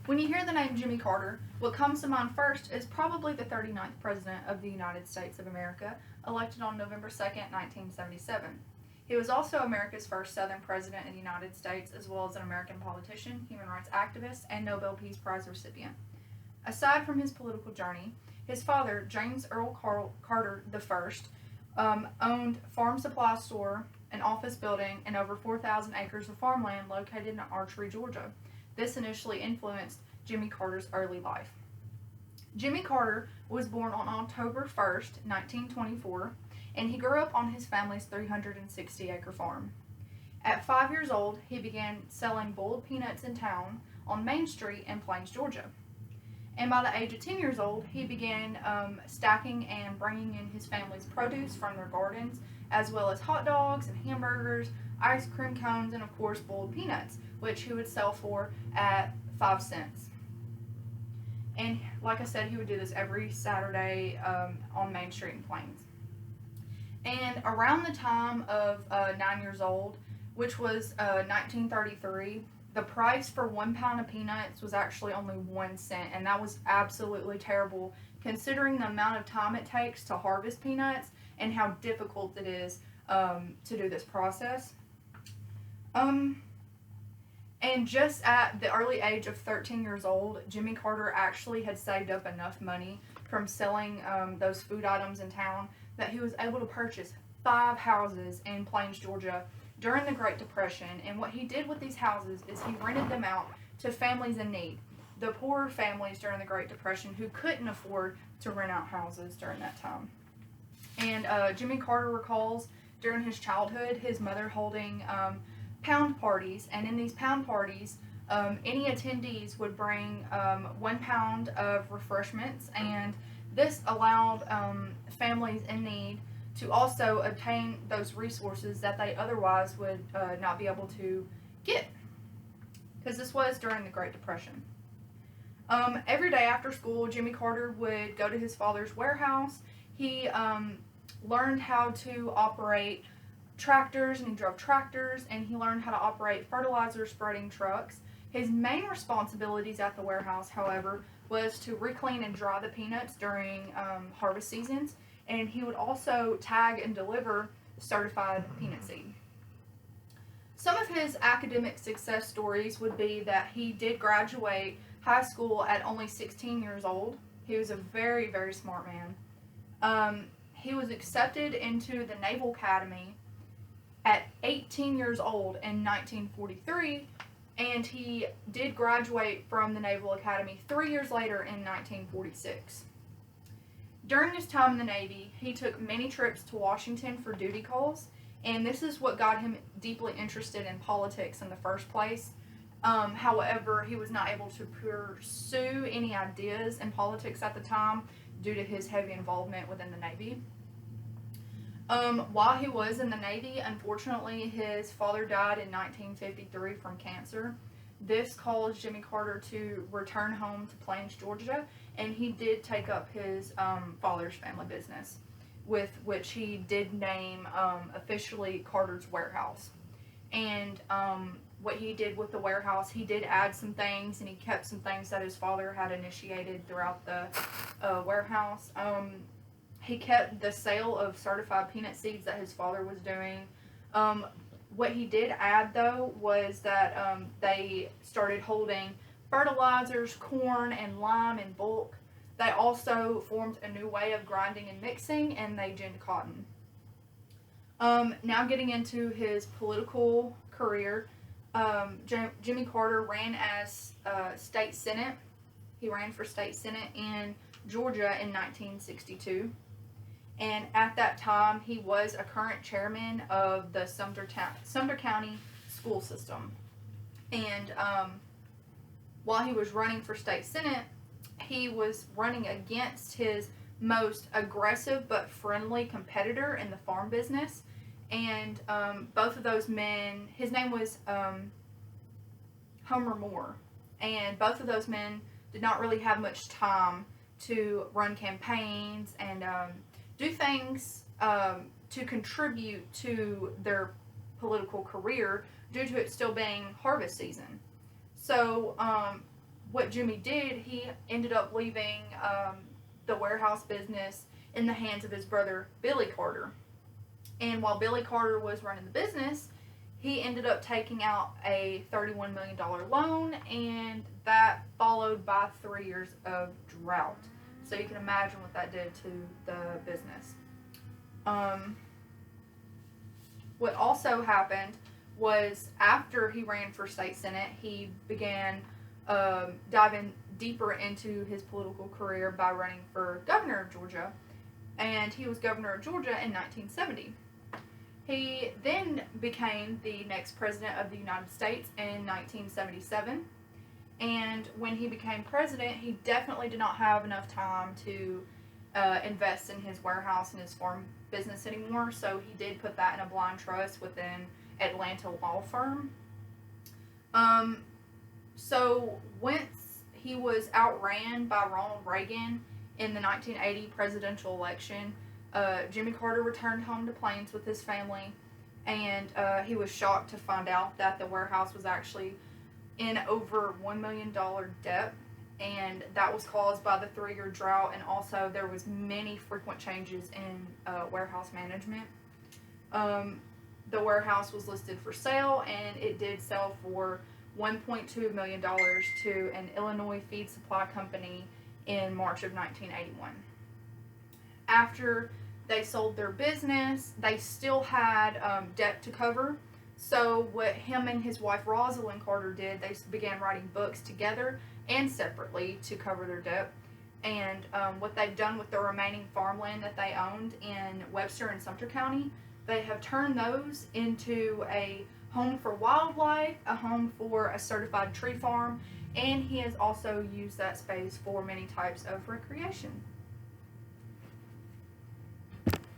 When you hear the name Jimmy Carter, what comes to mind first is probably the 39th President of the United States of America, elected on November 2nd, 1977. He was also America's first Southern President in the United States, as well as an American politician, human rights activist, and Nobel Peace Prize recipient. Aside from his political journey, his father, James Earl Carter I, owned a farm supply store, an office building, and over 4,000 acres of farmland located in Archery, Georgia. This initially influenced Jimmy Carter's early life. Jimmy Carter was born on October 1st, 1924, and he grew up on his family's 360-acre farm. At 5 years old, he began selling boiled peanuts in town on Main Street in Plains, Georgia. And by the age of 10 years old, he began stacking and bringing in his family's produce from their gardens, as well as hot dogs and hamburgers, ice cream cones, and of course boiled peanuts, which he would sell for at 5 cents. And like I said, he would do this every Saturday on Main Street in Plains. And around the time of 9 years old, which was 1933, the price for 1 pound of peanuts was actually only 1 cent, and that was absolutely terrible considering the amount of time it takes to harvest peanuts and how difficult it is to do this process. And just at the early age of 13 years old, Jimmy Carter actually had saved up enough money from selling those food items in town that he was able to purchase 5 houses in Plains, Georgia during the Great Depression. And what he did with these houses is he rented them out to families in need, the poorer families during the Great Depression who couldn't afford to rent out houses during that time. And Jimmy Carter recalls during his childhood his mother holding pound parties, and in these pound parties, any attendees would bring 1 pound of refreshments, and this allowed families in need to also obtain those resources that they otherwise would not be able to get, because this was during the Great Depression. Every day after school, Jimmy Carter would go to his father's warehouse. He learned how to operate tractors, and he drove tractors, and he learned how to operate fertilizer spreading trucks. His main responsibilities at the warehouse, however, was to re-clean and dry the peanuts during harvest seasons, and he would also tag and deliver certified peanut seed. Some of his academic success stories would be that he did graduate high school at only 16 years old. He was a very, very smart man. He was accepted into the Naval Academy at 18 years old in 1943, and he did graduate from the Naval Academy 3 years later in 1946. During his time in the Navy, he took many trips to Washington for duty calls, and this is what got him deeply interested in politics in the first place. However, he was not able to pursue any ideas in politics at the time due to his heavy involvement within the Navy. While he was in the Navy, unfortunately, his father died in 1953 from cancer. This caused Jimmy Carter to return home to Plains, Georgia, and he did take up his father's family business, with which he did name officially Carter's Warehouse. And what he did with the warehouse, he did add some things, and he kept some things that his father had initiated throughout the warehouse. He kept the sale of certified peanut seeds that his father was doing. What he did add, though, was that they started holding fertilizers, corn, and lime in bulk. They also formed a new way of grinding and mixing, and they ginned cotton. Now getting into his political career, Jimmy Carter ran as state senate. He ran for state senate in Georgia in 1962. And at that time, he was a current chairman of the Sumter County school system. And while he was running for state senate, he was running against his most aggressive but friendly competitor in the farm business. And both of those men, his name was Homer Moore, and both of those men did not really have much time to run campaigns and do things to contribute to their political career due to it still being harvest season. So what Jimmy did, he ended up leaving the warehouse business in the hands of his brother Billy Carter. And while Billy Carter was running the business, he ended up taking out a $31 million loan, and that followed by 3 years of drought. So you can imagine what that did to the business. What also happened was after he ran for state senate, he began diving deeper into his political career by running for governor of Georgia, and he was governor of Georgia in 1970. He then became the next president of the United States in 1977, and when he became president, he definitely did not have enough time to invest in his warehouse and his farm business anymore, so he did put that in a blind trust with an Atlanta law firm. So once he was outran by Ronald Reagan in the 1980 presidential election, Jimmy Carter returned home to Plains with his family, and he was shocked to find out that the warehouse was actually in over $1 million debt, and that was caused by the 3-year drought, and also there was many frequent changes in warehouse management. The warehouse was listed for sale, and it did sell for $1.2 million to an Illinois feed supply company in March of 1981. After they sold their business, they still had debt to cover. So what him and his wife Rosalind Carter did, they began writing books together and separately to cover their debt. And what they've done with the remaining farmland that they owned in Webster and Sumter County, they have turned those into a home for wildlife, a home for a certified tree farm, and he has also used that space for many types of recreation.